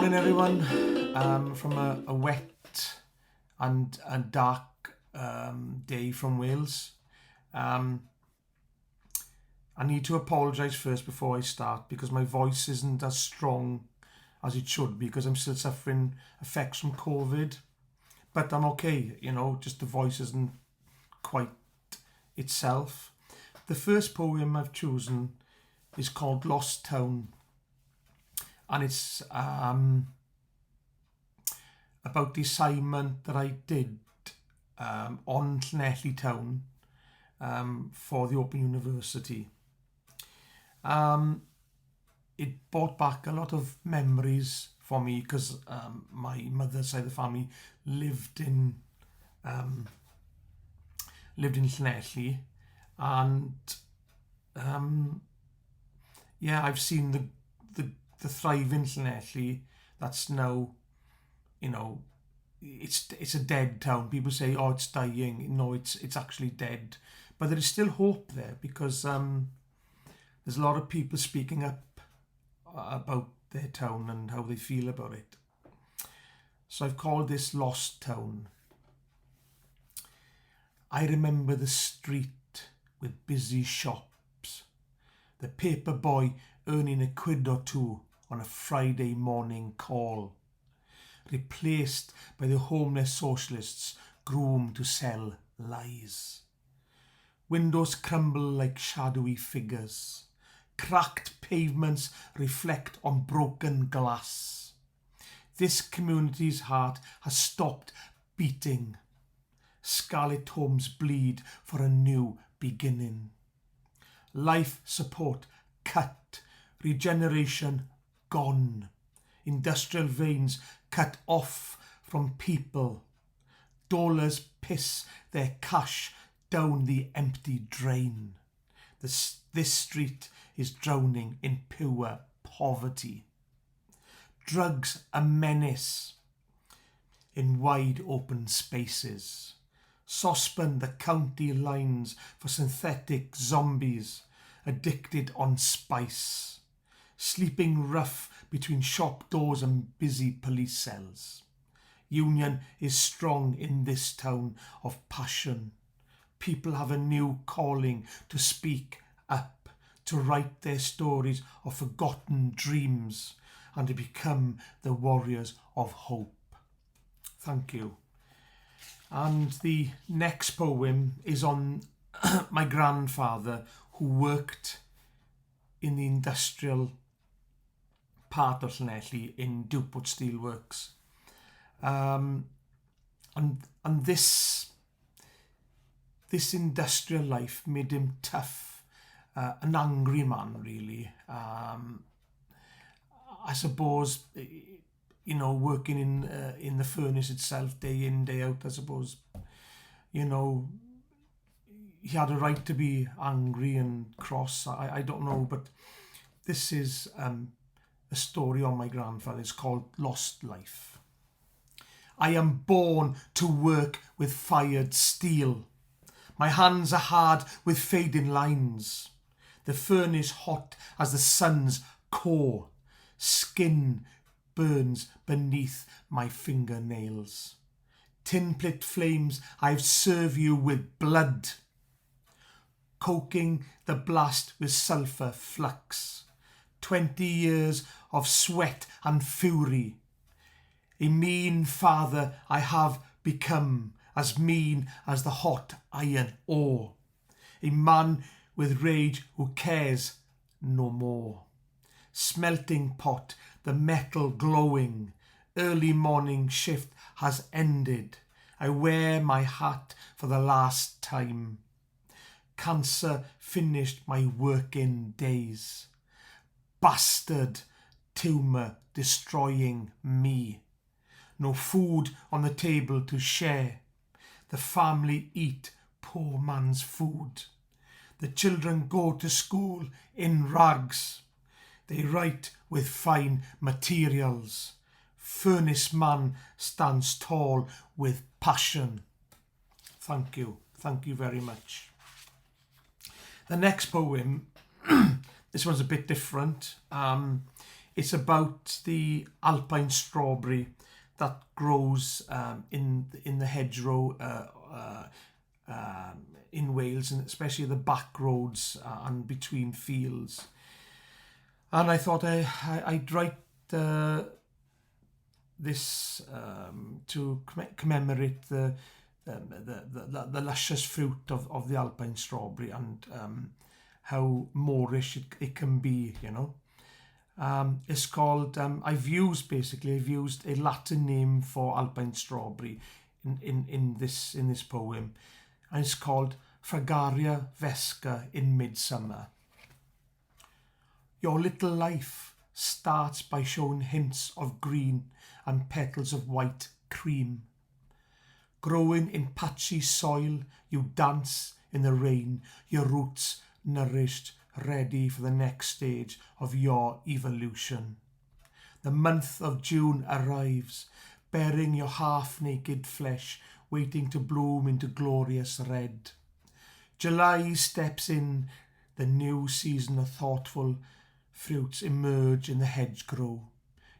morning, everyone. From a wet and a dark day from Wales. I need to apologise first before I start because my voice isn't as strong as it should be because I'm still suffering effects from COVID. But I'm okay, just the voice isn't quite itself. The first poem I've chosen is called Lost Town. And it's about the assignment that I did on Treharne Town for the Open University. It brought back a lot of memories for me because my mother's side of the family lived in Treharne, and I've seen the thriving Treharne that's now, it's a dead town. People say, oh, it's dying. No, it's actually dead. But there is still hope there because there's a lot of people speaking up about their town and how they feel about it. So I've called this Lost Town. I remember the street with busy shops, the paper boy earning a quid or two on a Friday morning call, replaced by the homeless socialists groomed to sell lies. Windows crumble like shadowy figures. Cracked pavements reflect on broken glass. This community's heart has stopped beating. Scarlet homes bleed for a new beginning. Life support cut. Regeneration gone. Industrial veins cut off from people. Dollars piss their cash down the empty drain. This street is drowning in pure poverty. Drugs a menace in wide open spaces. Saucepan the county lines for synthetic zombies addicted on spice. Sleeping rough between shop doors and busy police cells. Union is strong in this town of passion. People have a new calling to speak up, to write their stories of forgotten dreams, and to become the warriors of hope. Thank you. And the next poem is on my grandfather, who worked in the industrial part of Treharne in Duport Steelworks. And this industrial life made him tough, an angry man, really. I suppose, working in the furnace itself, day in, day out, I suppose, he had a right to be angry and cross. I don't know, but this is a story on my grandfather. It's called Lost Life. I am born to work with fired steel. My hands are hard with fading lines. The furnace hot as the sun's core. Skin burns beneath my fingernails. Tin-plate flames, I've served you with blood. Coking the blast with sulphur flux. 20 years of sweat and fury. A mean father I have become, as mean as the hot iron ore. A man with rage who cares no more. Smelting pot, the metal glowing. Early morning shift has ended. I wear my hat for the last time. Cancer finished my working days. Bastard tumour destroying me. No food on the table to share. The family eat poor man's food. The children go to school in rags. They write with fine materials. Furnace man stands tall with passion. Thank you. Thank you very much. The next poem, this one's a bit different. It's about the alpine strawberry that grows in the hedgerow in Wales, and especially the back roads and between fields. And I thought I'd write this to commemorate the luscious fruit of the alpine strawberry, and how Moorish it can be, you know. It's called, I've used a Latin name for alpine strawberry in this poem, and it's called Fragaria Vesca in midsummer. Your little life starts by showing hints of green and petals of white cream. Growing in patchy soil, you dance in the rain, your roots nourished, ready for the next stage of your evolution. The month of June arrives, bearing your half-naked flesh, waiting to bloom into glorious red. July steps in, the new season of thoughtful fruits emerge in the hedgerow.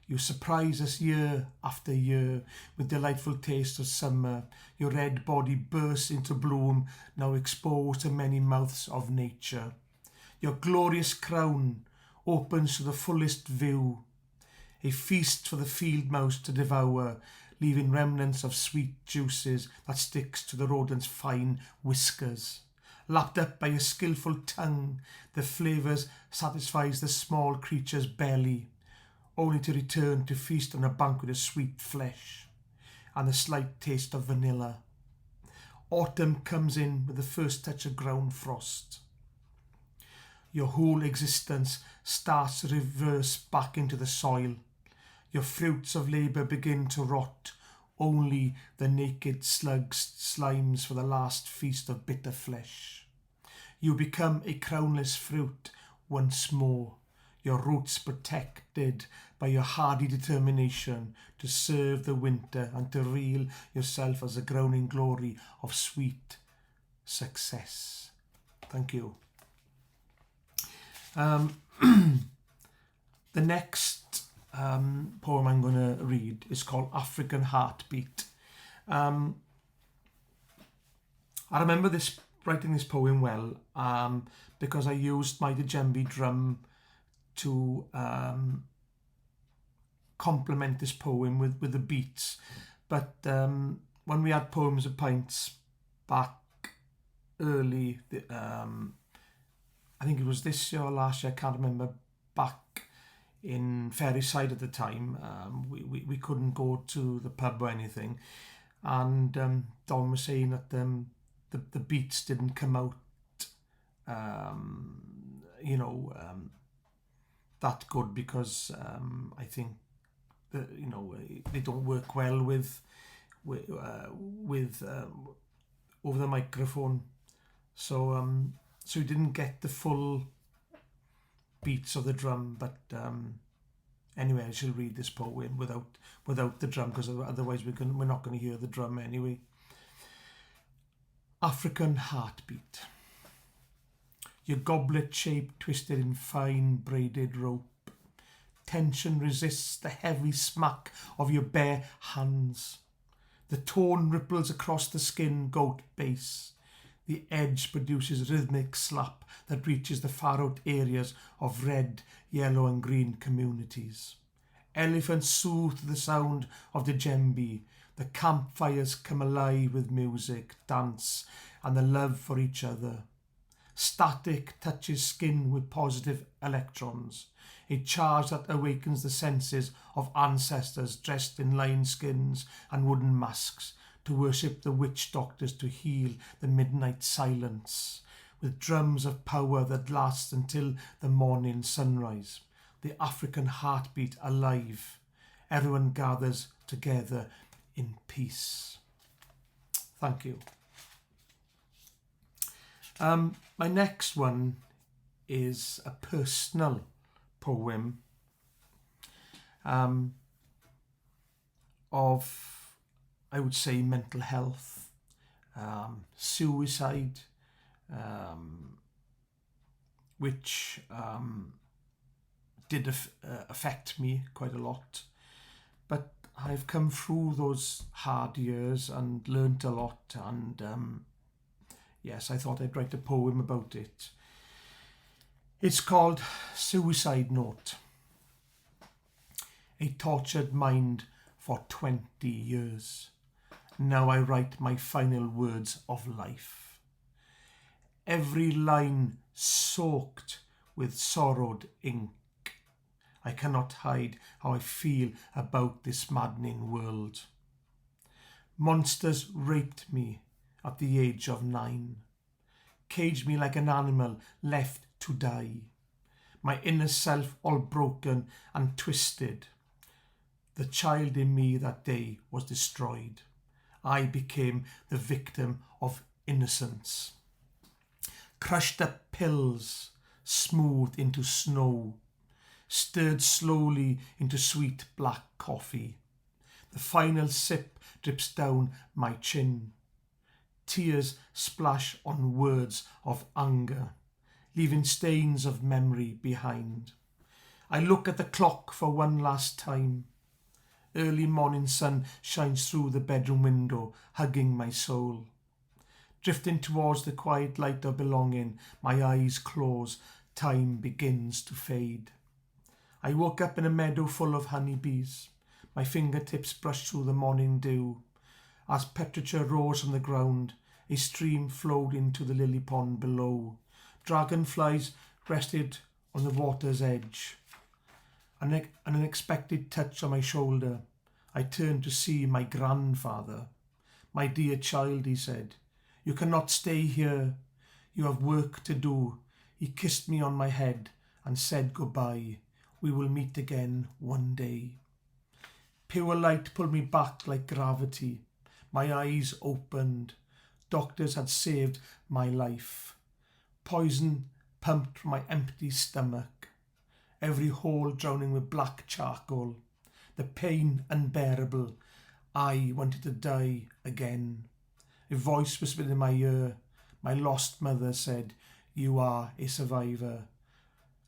You surprise us year after year with delightful taste of summer. Your red body bursts into bloom, now exposed to many mouths of nature. Your glorious crown opens to the fullest view, a feast for the field mouse to devour, leaving remnants of sweet juices that sticks to the rodent's fine whiskers. Lapped up by a skillful tongue, the flavours satisfies the small creature's belly, only to return to feast on a banquet of sweet flesh and a slight taste of vanilla. Autumn comes in with the first touch of ground frost. Your whole existence starts to reverse back into the soil. Your fruits of labour begin to rot. Only the naked slugs slimes for the last feast of bitter flesh. You become a crownless fruit once more, your roots protected by your hardy determination to serve the winter and to reel yourself as a crowning glory of sweet success. Thank you. The next poem I'm going to read is called African Heartbeat. I remember writing this poem well because I used my djembe drum to complement this poem with the beats. But when we had Poems of Pints back early, I think it was this year or last year, I can't remember, back in Ferryside at the time, we couldn't go to the pub or anything, and Don was saying that the beats didn't come out that good because I think that they don't work well with over the microphone, so we didn't get the full beats of the drum. But anyway, I shall read this poem without the drum, because otherwise we're not going to hear the drum anyway. African Heartbeat. Your goblet shape twisted in fine braided rope. Tension resists the heavy smack of your bare hands. The tone ripples across the skin goat base. The edge produces rhythmic slap that reaches the far-out areas of red, yellow and green communities. Elephants soothe the sound of the djembe. The campfires come alive with music, dance and the love for each other. Static touches skin with positive electrons, a charge that awakens the senses of ancestors dressed in lion skins and wooden masks to worship the witch doctors to heal the midnight silence, with drums of power that last until the morning sunrise. The African heartbeat alive. Everyone gathers together in peace. Thank you. My next one is a personal poem of, I would say, mental health, suicide, which did affect me quite a lot. But I've come through those hard years and learnt a lot, and yes, I thought I'd write a poem about it. It's called Suicide Note. A tortured mind for 20 years. Now I write my final words of life. Every line soaked with sorrowed ink. I cannot hide how I feel about this maddening world. Monsters raped me at the age of 9. Caged me like an animal left to die. My inner self all broken and twisted. The child in me that day was destroyed. I became the victim of innocence. Crushed up pills, smoothed into snow, stirred slowly into sweet black coffee. The final sip drips down my chin. Tears splash on words of anger, leaving stains of memory behind. I look at the clock for one last time. Early morning sun shines through the bedroom window, hugging my soul. Drifting towards the quiet light of belonging, my eyes close, time begins to fade. I woke up in a meadow full of honeybees. My fingertips brushed through the morning dew. As temperature rose from the ground, a stream flowed into the lily pond below. Dragonflies rested on the water's edge. An unexpected touch on my shoulder. I turned to see my grandfather. "My dear child," he said, "you cannot stay here. You have work to do." He kissed me on my head and said goodbye. We will meet again one day. Pure light pulled me back like gravity. My eyes opened. Doctors had saved my life. Poison pumped from my empty stomach. Every hole drowning with black charcoal. The pain unbearable. I wanted to die again. A voice whispered in my ear. My lost mother said, "You are a survivor.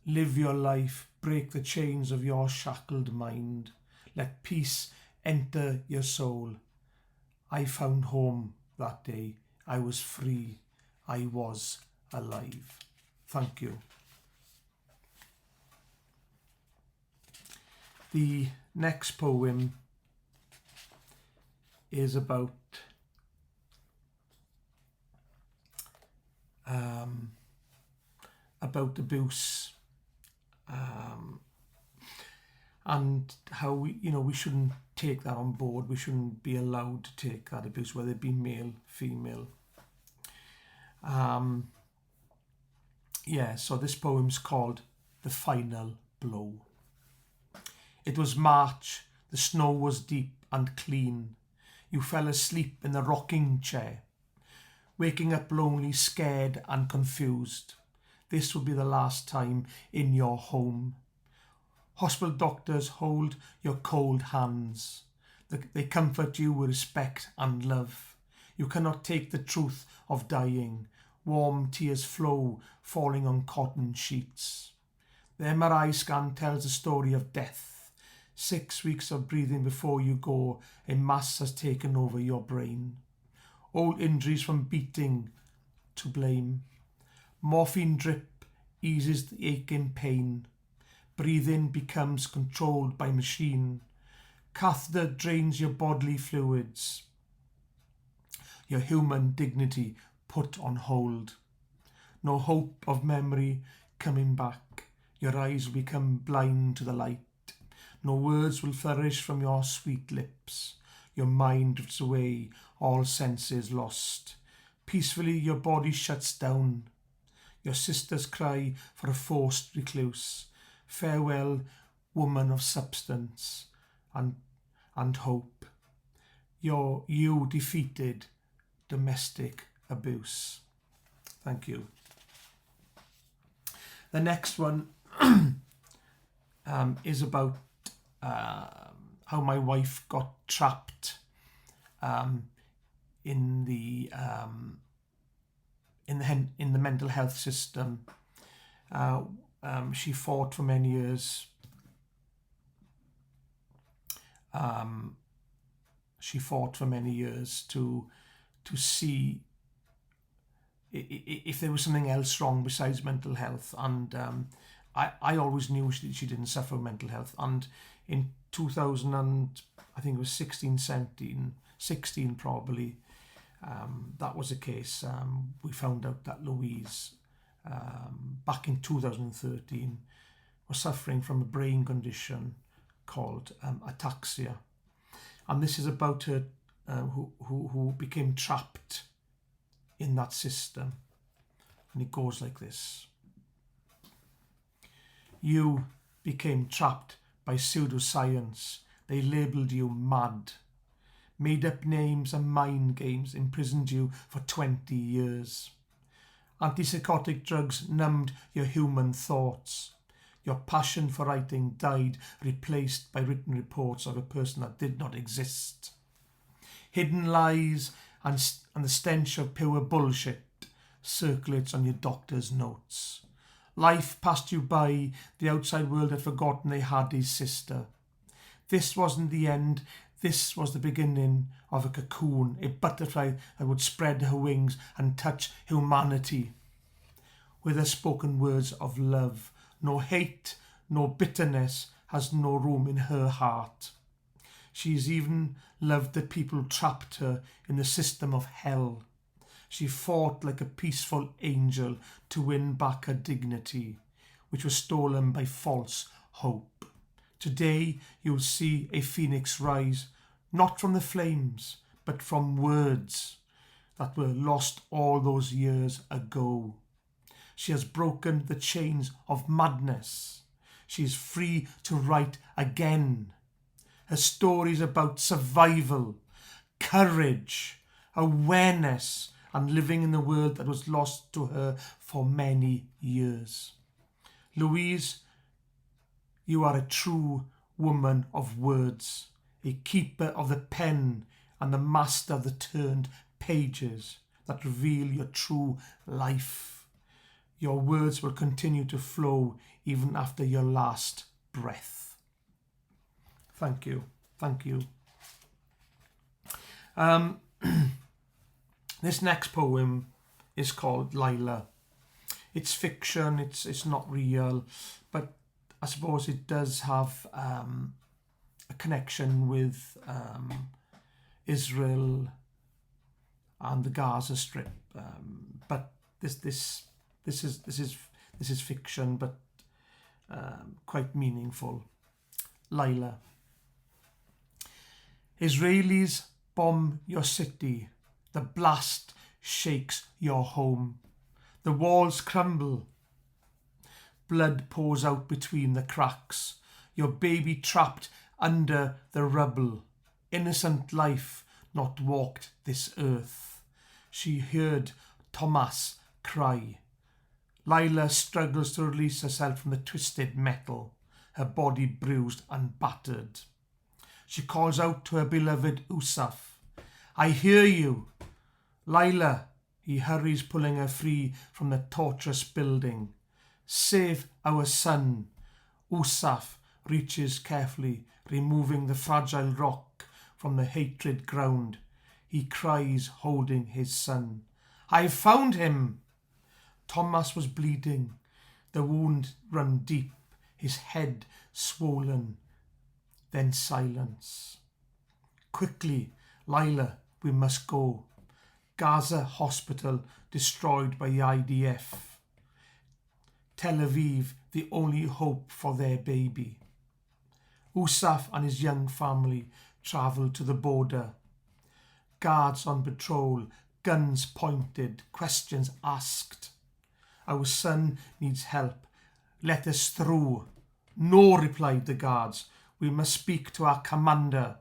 Live your life. Break the chains of your shackled mind. Let peace enter your soul." I found home that day. I was free. I was alive. Thank you. The next poem is about abuse, and how we shouldn't take that on board. We shouldn't be allowed to take that abuse, whether it be male, female. So this poem's called The Final Blow. It was March. The snow was deep and clean. You fell asleep in the rocking chair, waking up lonely, scared and confused. This would be the last time in your home. Hospital doctors hold your cold hands. They comfort you with respect and love. You cannot take the truth of dying. Warm tears flow, falling on cotton sheets. The MRI scan tells the story of death. 6 weeks of breathing before you go. A mass has taken over your brain. Old injuries from beating to blame. Morphine drip eases the aching pain. Breathing becomes controlled by machine. Catheter drains your bodily fluids. Your human dignity put on hold. No hope of memory coming back. Your eyes will become blind to the light. No words will flourish from your sweet lips. Your mind drifts away, all senses lost. Peacefully your body shuts down. Your sisters cry for a forced recluse. Farewell, woman of substance and hope. You defeated domestic abuse. Thank you. The next one is about how my wife got trapped in the mental health system. she fought for many years. She fought for many years to see if there was something else wrong besides mental health. And I always knew she didn't suffer mental health. And in 2000, and I think it was 16 probably, that was the case. We found out that Louise, back in 2013, was suffering from a brain condition called ataxia. And this is about her who became trapped in that system. And it goes like this. You became trapped by pseudoscience. They labelled you mad. Made up names and mind games imprisoned you for 20 years. Antipsychotic drugs numbed your human thoughts. Your passion for writing died, replaced by written reports of a person that did not exist. Hidden lies and the stench of pure bullshit circulates on your doctor's notes. Life passed you by, the outside world had forgotten they had his sister. This wasn't the end, this was the beginning of a cocoon, a butterfly that would spread her wings and touch humanity. With her spoken words of love, no hate, no bitterness has no room in her heart. She's even loved the people trapped her in the system of hell. She fought like a peaceful angel to win back her dignity, which was stolen by false hope. Today you'll see a phoenix rise, not from the flames, but from words that were lost all those years ago. She has broken the chains of madness. She is free to write again. Her stories about survival, courage, awareness, and living in the world that was lost to her for many years. Louise, you are a true woman of words, a keeper of the pen and the master of the turned pages that reveal your true life. Your words will continue to flow even after your last breath. Thank you. Thank you. This next poem is called Lila. It's fiction, it's not real, but I suppose it does have a connection with Israel and the Gaza Strip. But this is fiction, but quite meaningful. Lila. Israelis bomb your city. The blast shakes your home. The walls crumble. Blood pours out between the cracks. Your baby trapped under the rubble. Innocent life not walked this earth. She heard Thomas cry. Lila struggles to release herself from the twisted metal, her body bruised and battered. She calls out to her beloved Usaf. I hear you. Lila, he hurries, pulling her free from the torturous building. Save our son. Usaf reaches carefully, removing the fragile rock from the hatred ground. He cries, holding his son. I've found him. Thomas was bleeding. The wound ran deep, his head swollen. Then silence. Quickly, Lila, we must go. Gaza hospital destroyed by the IDF. Tel Aviv, the only hope for their baby. Usaf and his young family travelled to the border. Guards on patrol, guns pointed, questions asked. Our son needs help. Let us through. No, replied the guards. We must speak to our commander.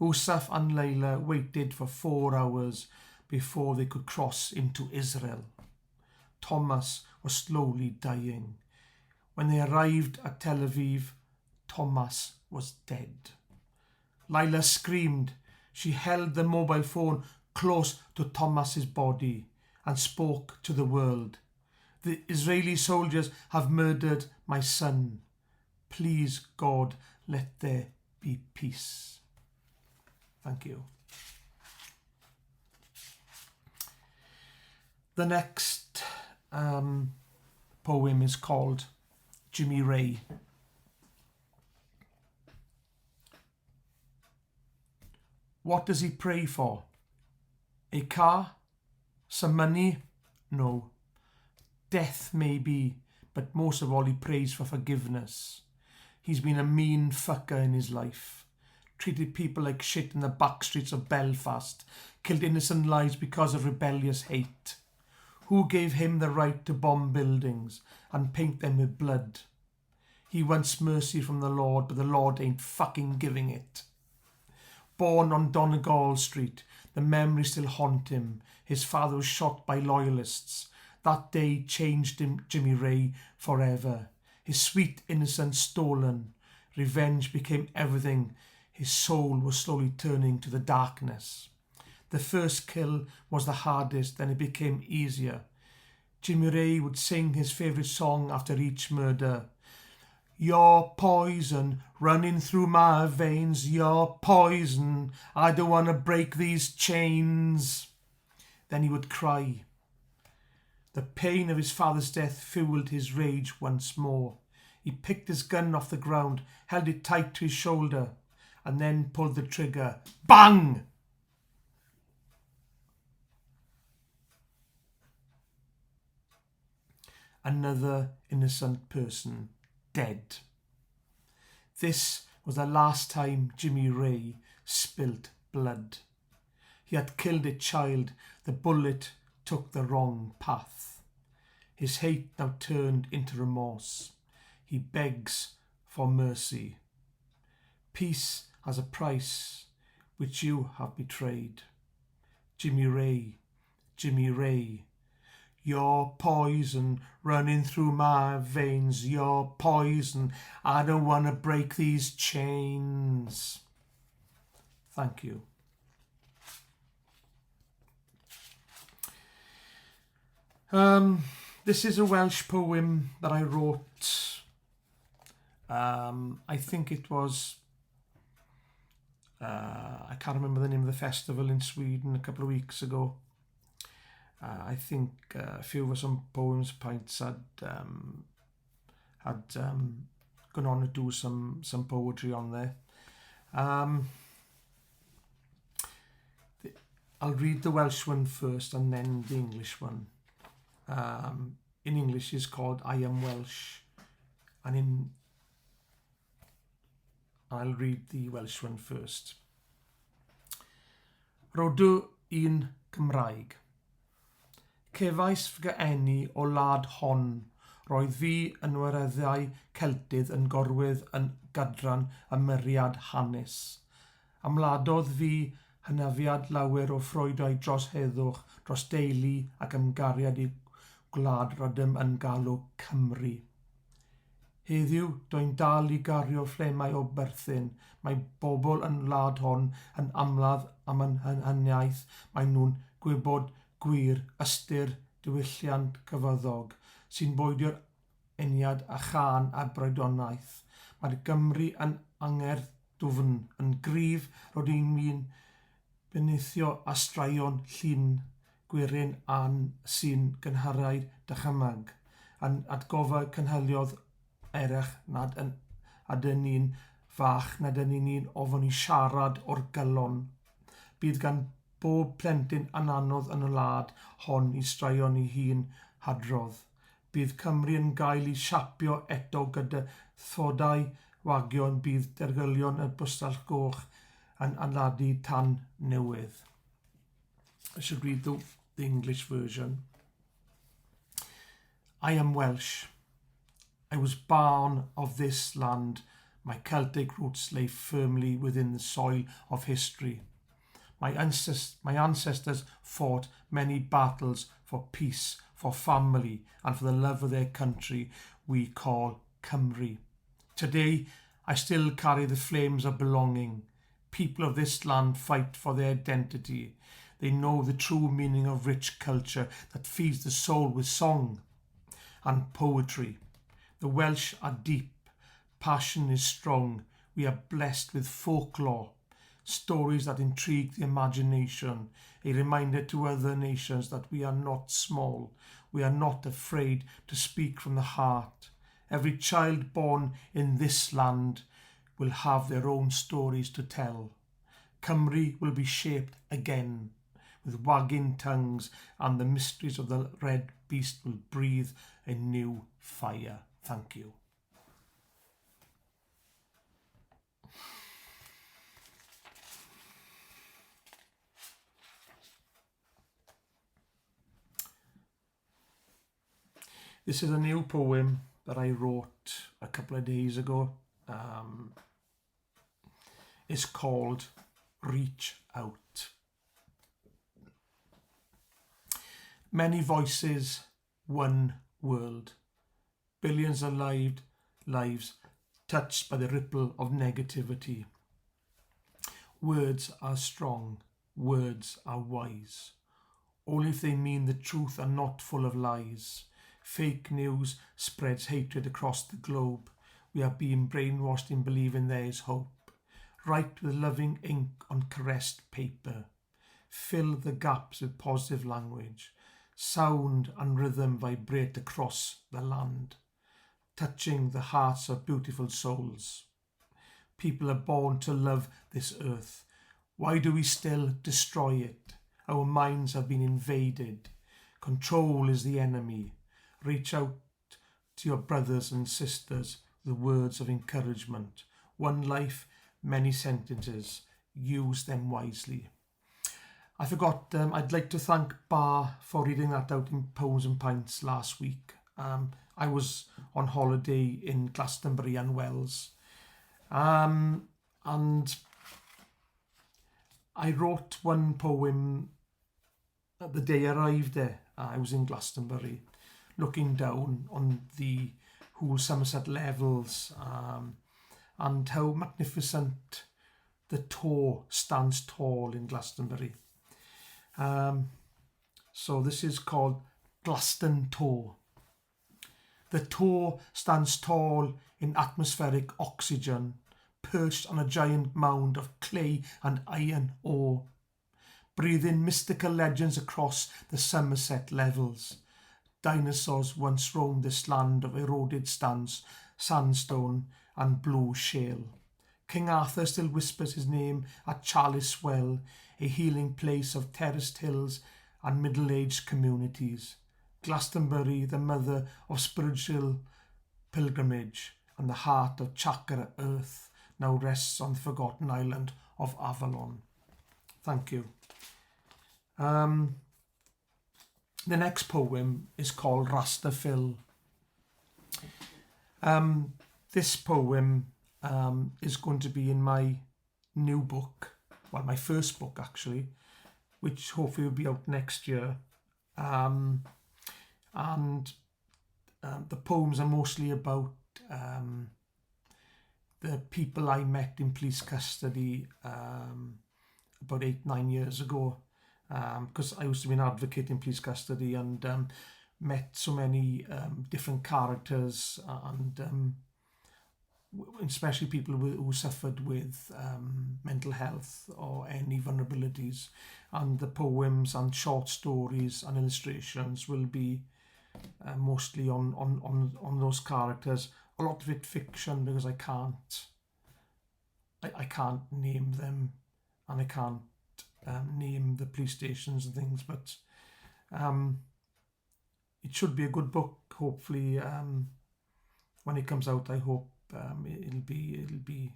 Usaf and Lila waited for 4 hours before they could cross into Israel. Thomas was slowly dying. When they arrived at Tel Aviv, Thomas was dead. Lila screamed. She held the mobile phone close to Thomas's body and spoke to the world. The Israeli soldiers have murdered my son. Please, God, let there be peace. Thank you. The next poem is called Jimmy Ray. What does he pray for? A car? Some money? No. Death maybe, but most of all he prays for forgiveness. He's been a mean fucker in his life. Treated people like shit in the back streets of Belfast. Killed innocent lives because of rebellious hate. Who gave him the right to bomb buildings and paint them with blood? He wants mercy from the Lord, but the Lord ain't fucking giving it. Born on Donegal Street, the memories still haunt him. His father was shot by loyalists. That day changed him, Jimmy Ray, forever. His sweet innocence stolen. Revenge became everything. His soul was slowly turning to the darkness. The first kill was the hardest, then it became easier. Jimmy Ray would sing his favourite song after each murder. You're poison running through my veins. You're poison. I don't want to break these chains. Then he would cry. The pain of his father's death fueled his rage once more. He picked his gun off the ground, held it tight to his shoulder, and then pulled the trigger. Bang! Another innocent person dead. This was the last time Jimmy Ray spilt blood. He had killed a child. The bullet took the wrong path. His hate now turned into remorse. He begs for mercy. Peace has a price which you have betrayed. Jimmy Ray, Jimmy Ray, you're poison running through my veins. You're poison. I don't want to break these chains. Thank you. This is a Welsh poem that I wrote. I think it was, I can't remember the name of the festival in Sweden a couple of weeks ago. I think a few of some poems pints had gone on to do some poetry on there. I'll read the Welsh one first and then the English one. In English is called I Am Welsh, and I'll read the Welsh one first. Rodw un Cymraeg. Cefais fy eni o wlad hon, roedd fi yn weryddiau Celtydd yn gorwydd yn gadran ymyriad hanes. Amladodd fi hynafiad lawer o ffroedau dros heddwch, dros deulu ac ymgariad i gwlad rydym yn galw Cymru. Heddiw, do'n dal i gario phlemau o berthyn. Mae bobl yn wlad hon yn amladd am yn hyniaeth. Mae nhw'n gwybod gwir ystyr diwylliant cyfoddog sy'n boedio'r eniad a chan a broedonaeth. Mae Gymru yn angerdd dwfn yn grif rod un mi'n benithio a straeon llun gwirin an sy'n gynharaid dychymag yn atgofa cynhyliodd erech nad ydyn ni'n fach nad ydyn ni'n ofon i siarad o'r gylon. Bydd gan bob plentyn ananodd yn y wlad hon i straeon i hun hadrodd. Bydd Cymru yn gael i siapio eto gyda thodau wagion. Bydd dergylion y bwstall goch yn anladu tan newydd. I should read the English version. I am Welsh. I was born of this land. My Celtic roots lay firmly within the soil of history. My ancestors fought many battles for peace, for family, and for the love of their country we call Cymru. Today, I still carry the flames of belonging. People of this land fight for their identity. They know the true meaning of rich culture that feeds the soul with song. and poetry. The Welsh are deep, passion is strong, we are blessed with folklore, stories that intrigue the imagination, a reminder to other nations that we are not small, we are not afraid to speak from the heart. Every child born in this land will have their own stories to tell. Cymru will be shaped again with wagging tongues, and the mysteries of the red beast will breathe a new fire. Thank you. This is a new poem that I wrote a couple of days ago. It's called Reach Out. Many voices, one world. Billions of lives touched by the ripple of negativity. Words are strong, words are wise. Only if they mean the truth and not full of lies. Fake news spreads hatred across the globe. We are being brainwashed in believing there is hope. Write with loving ink on caressed paper. Fill the gaps with positive language. Sound and rhythm vibrate across the land, touching the hearts of beautiful souls. People are born to love this earth. Why do we still destroy it? Our minds have been invaded. Control is the enemy. Reach out to your brothers and sisters with words of encouragement. One life, many sentences. Use them wisely. I forgot, I'd like to thank Bar for reading that out in Poems and Pints last week. I was on holiday in Glastonbury and Wells. And I wrote one poem the day I arrived there. I was in Glastonbury, looking down on the whole Somerset levels, and how magnificent the Toe stands tall in Glastonbury. So this is called Glaston Toe. The Toe stands tall in atmospheric oxygen, perched on a giant mound of clay and iron ore, breathing mystical legends across the Somerset levels. Dinosaurs once roamed this land of eroded sandstone and blue shale. King Arthur still whispers his name at Chalice Well, a healing place of terraced hills and middle-aged communities. Glastonbury, the mother of spiritual pilgrimage and the heart of chakra earth, now rests on the forgotten island of Avalon. Thank you. The next poem is called Rastafil. This poem is going to be in my new book, well, my first book actually, which hopefully will be out next year. The poems are mostly about the people I met in police custody about 8-9 years ago, because I used to be an advocate in police custody and met so many different characters, and especially people who suffered with mental health or any vulnerabilities. And the poems and short stories and illustrations will be mostly on those characters. A lot of it fiction, because I can't name them, and I can't name the police stations and things, but it should be a good book. Hopefully, when it comes out, I hope it'll be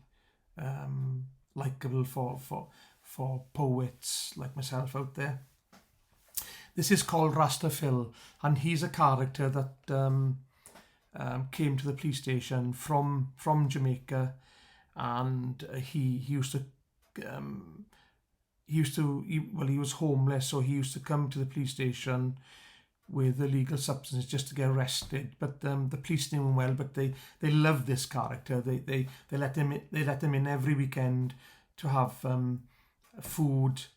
likable for poets like myself out there. This is called Rastafil, and he's a character that came to the police station from Jamaica, and he was homeless, so he used to come to the police station with illegal substances just to get arrested. But the police knew him well, but they loved this character. They let him in every weekend to have food,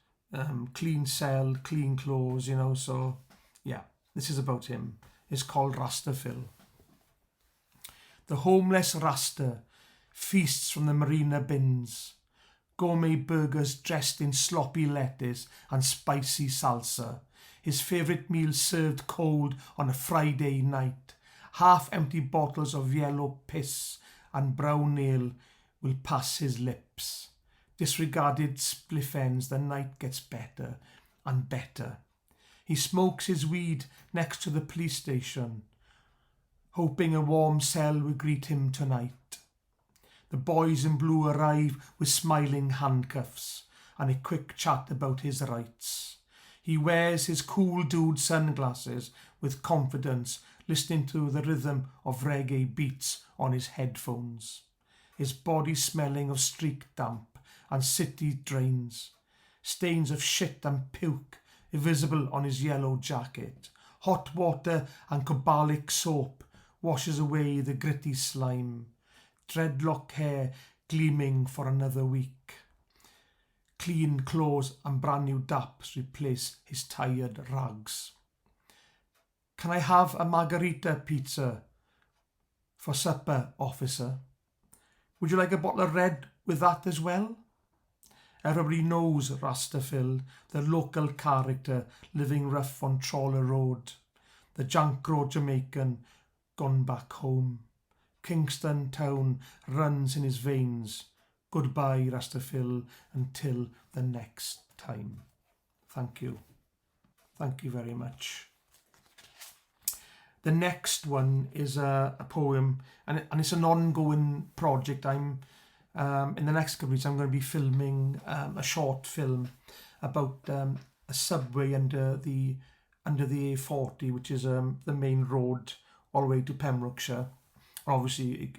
clean cell, clean clothes, So yeah, this is about him. is called Rastafil. The homeless Rasta feasts from the marina bins, gourmet burgers dressed in sloppy lettuce and spicy salsa, his favourite meal served cold on a Friday night. Half-empty bottles of yellow piss and brown ale will pass his lips. Disregarded spliff ends, the night gets better and better. He smokes his weed next to the police station, hoping a warm cell will greet him tonight. The boys in blue arrive with smiling handcuffs and a quick chat about his rights. He wears his cool dude sunglasses with confidence, listening to the rhythm of reggae beats on his headphones. His body smelling of street damp and city drains. Stains of shit and puke visible on his yellow jacket. Hot water and cobalic soap washes away the gritty slime. Dreadlock hair gleaming for another week. Clean clothes and brand new daps replace his tired rags. Can I have a margarita pizza for supper, officer? Would you like a bottle of red with that as well? Everybody knows Rastafil, the local character living rough on Trawler Road, the junk road Jamaican gone back home. Kingston town runs in his veins. Goodbye, Rastafil, until the next time. Thank you. Thank you very much. The next one is a poem, and it's an ongoing project. I'm in the next couple of weeks, I'm going to be filming a short film about a subway under the A40, which is the main road all the way to Pembrokeshire. Obviously,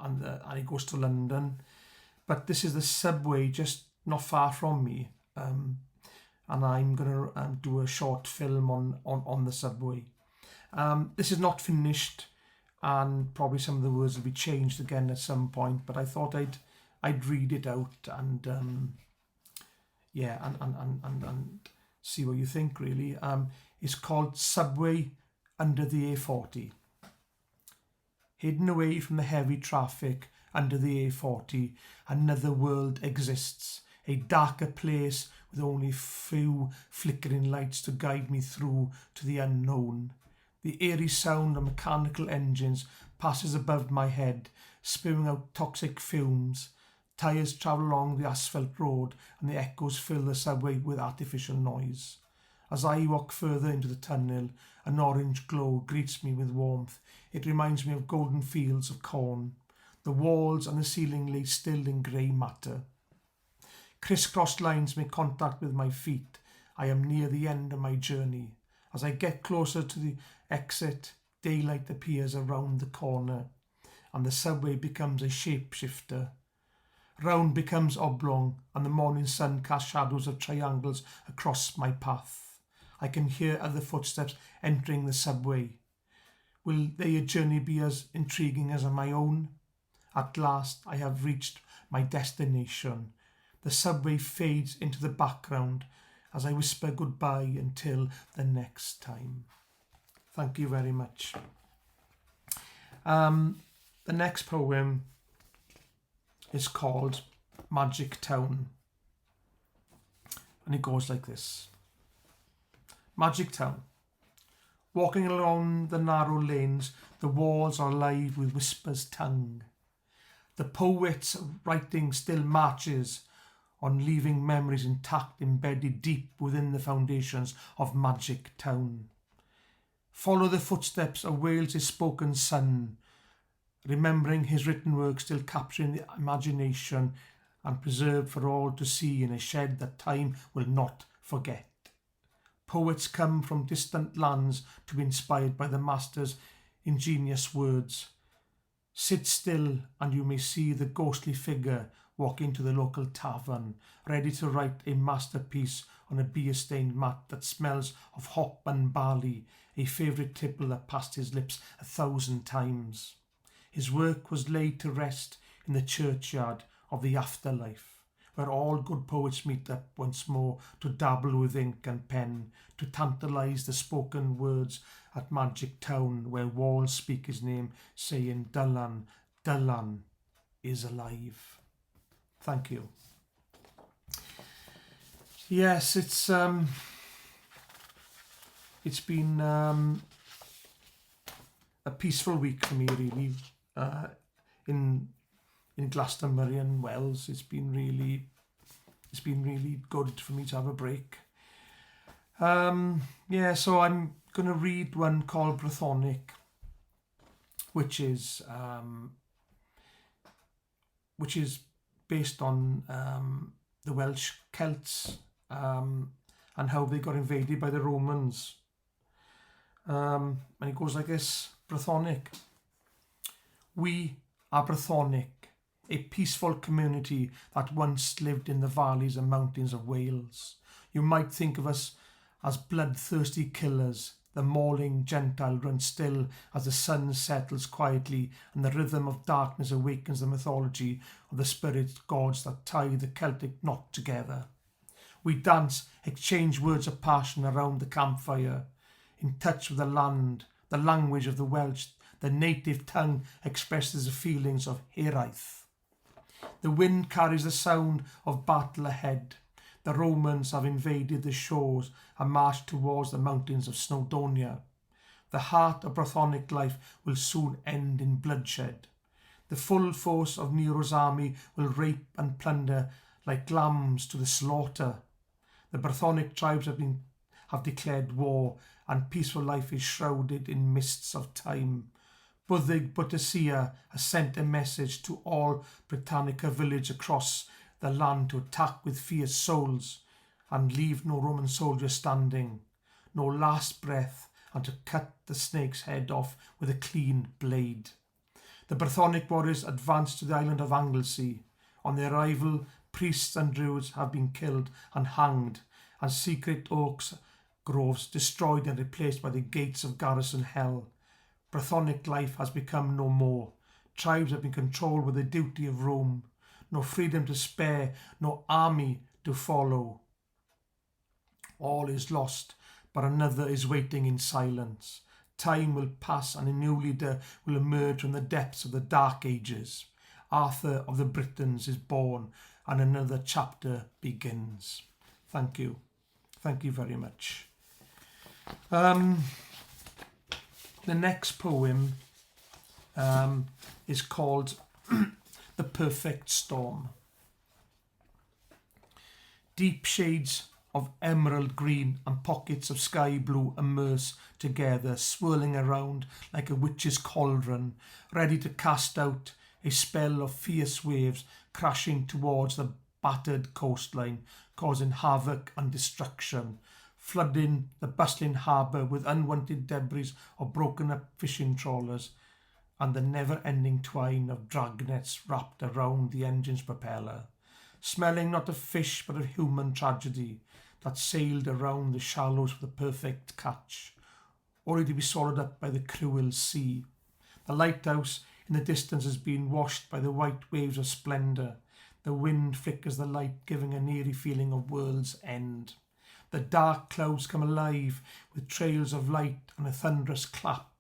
and it goes to London. But this is the subway just not far from me, and I'm going to do a short film on the subway. This is not finished, and probably some of the words will be changed again at some point. But I thought I'd read it out and and see what you think. Really, it's called Subway Under the A40. Hidden away from the heavy traffic under the A40, another world exists, a darker place with only few flickering lights to guide me through to the unknown. The eerie sound of mechanical engines passes above my head, spewing out toxic fumes. Tyres travel along the asphalt road and the echoes fill the subway with artificial noise. As I walk further into the tunnel, an orange glow greets me with warmth. It reminds me of golden fields of corn. The walls and the ceiling lay still in grey matter. Criss-crossed lines make contact with my feet. I am near the end of my journey. As I get closer to the exit, daylight appears around the corner, and the subway becomes a shapeshifter. Round becomes oblong, and the morning sun casts shadows of triangles across my path. I can hear other footsteps entering the subway. Will their journey be as intriguing as my own? At last I have reached my destination. The subway fades into the background as I whisper goodbye until the next time. Thank you very much. The next poem is called Magic Town, and it goes like this. Magic Town. Walking along the narrow lanes, the walls are alive with whispers tongue. The poet's writing still marches on, leaving memories intact, embedded deep within the foundations of Magic Town. Follow the footsteps of Wales' spoken son, remembering his written work still capturing the imagination and preserved for all to see in a shed that time will not forget. Poets come from distant lands to be inspired by the master's ingenious words. Sit still and you may see the ghostly figure walk into the local tavern, ready to write a masterpiece on a beer-stained mat that smells of hop and barley, a favourite tipple that passed his lips 1,000 times. His work was laid to rest in the churchyard of the afterlife, where all good poets meet up once more to dabble with ink and pen, to tantalise the spoken words at Magic Town, where walls speak his name, saying, Dylan, Dylan is alive. Thank you. Yes, it's been a peaceful week for me, really. In Glastonbury and Wells, it's been really good for me to have a break. So I'm going to read one called Brethonic, which is based on the Welsh Celts and how they got invaded by the Romans. And it goes like this. Brethonic. We are Brethonic, a peaceful community that once lived in the valleys and mountains of Wales. You might think of us as bloodthirsty killers. The mauling Gentile runs still as the sun settles quietly and the rhythm of darkness awakens the mythology of the spirit gods that tie the Celtic knot together. We dance, exchange words of passion around the campfire, in touch with the land, the language of the Welsh. The native tongue expresses the feelings of hiraeth. The wind carries the sound of battle ahead. The Romans have invaded the shores and marched towards the mountains of Snowdonia. The heart of Brethonic life will soon end in bloodshed. The full force of Nero's army will rape and plunder like lambs to the slaughter. The Brethonic tribes have declared war, and peaceful life is shrouded in mists of time. Buddig Buttersia has sent a message to all Britannica village across the land to attack with fierce souls and leave no Roman soldier standing, no last breath, and to cut the snake's head off with a clean blade. The Brethonic warriors advanced to the island of Anglesey. On their arrival, priests and druids have been killed and hanged, and secret oaks groves destroyed and replaced by the gates of garrison hell. Brethonic life has become no more. Tribes have been controlled with the duty of Rome. No freedom to spare, no army to follow. All is lost, but another is waiting in silence. Time will pass and a new leader will emerge from the depths of the Dark Ages. Arthur of the Britons is born and another chapter begins. Thank you. Thank you very much. The next poem is called The Perfect Storm. Deep shades of emerald green and pockets of sky blue immerse together, swirling around like a witch's cauldron, ready to cast out a spell of fierce waves crashing towards the battered coastline, causing havoc and destruction, flooding the bustling harbour with unwanted debris of broken up fishing trawlers and the never-ending twine of dragnets wrapped around the engine's propeller, smelling not of fish but of human tragedy that sailed around the shallows for the perfect catch, only to be swallowed up by the cruel sea. The lighthouse in the distance has been washed by the white waves of splendour. The wind flickers the light, giving an eerie feeling of world's end. The dark clouds come alive with trails of light and a thunderous clap,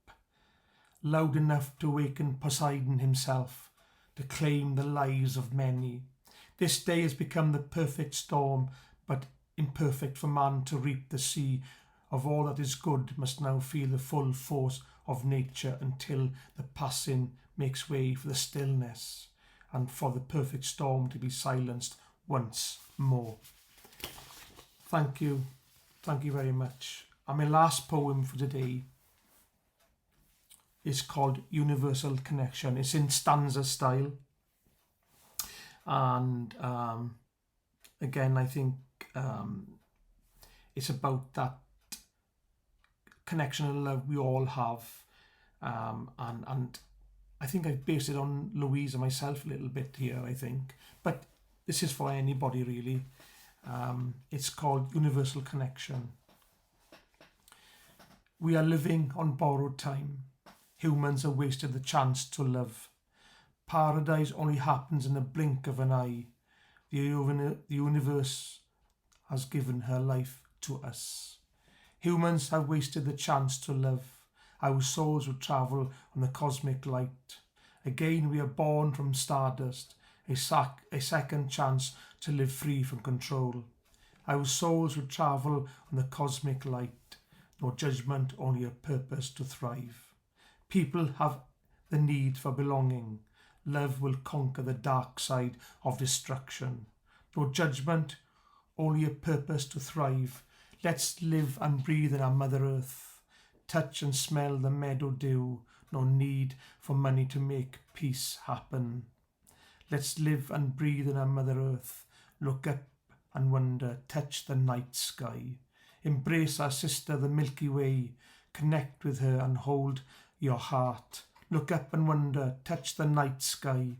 loud enough to awaken Poseidon himself, to claim the lives of many. This day has become the perfect storm, but imperfect for man to reap the sea of all that is good must now feel the full force of nature until the passing makes way for the stillness and for the perfect storm to be silenced once more. Thank you. Thank you very much. And my last poem for today is called Universal Connection. It's in stanza style. And again, I think it's about that connection and love we all have. And I think I've based it on Louise and myself a little bit here, I think. But this is for anybody, really. It's called Universal Connection. We are living on borrowed time. Humans have wasted the chance to love. Paradise only happens in the blink of an eye. The universe has given her life to us. Humans have wasted the chance to love. Our souls will travel on the cosmic light. Again we are born from stardust, a second chance to live free from control. Our souls will travel on the cosmic light. No judgment, only a purpose to thrive. People have the need for belonging. Love will conquer the dark side of destruction. No judgment, only a purpose to thrive. Let's live and breathe in our Mother Earth. Touch and smell the meadow dew. No need for money to make peace happen. Let's live and breathe in our Mother Earth. Look up and wonder, touch the night sky. Embrace our sister, the Milky Way. Connect with her and hold your heart. Look up and wonder, touch the night sky.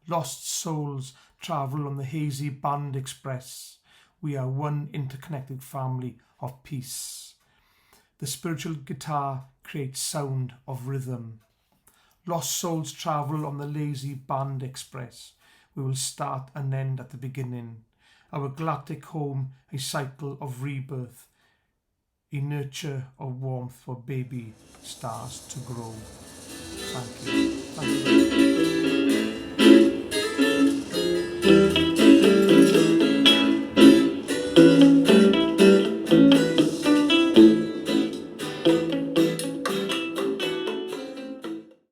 Lost souls travel on the hazy band express. We are one interconnected family of peace. The spiritual guitar creates sound of rhythm. Lost souls travel on the lazy band express. We will start and end at the beginning. Our galactic home, a cycle of rebirth, a nurture of warmth for baby stars to grow. Thank you. Thank you.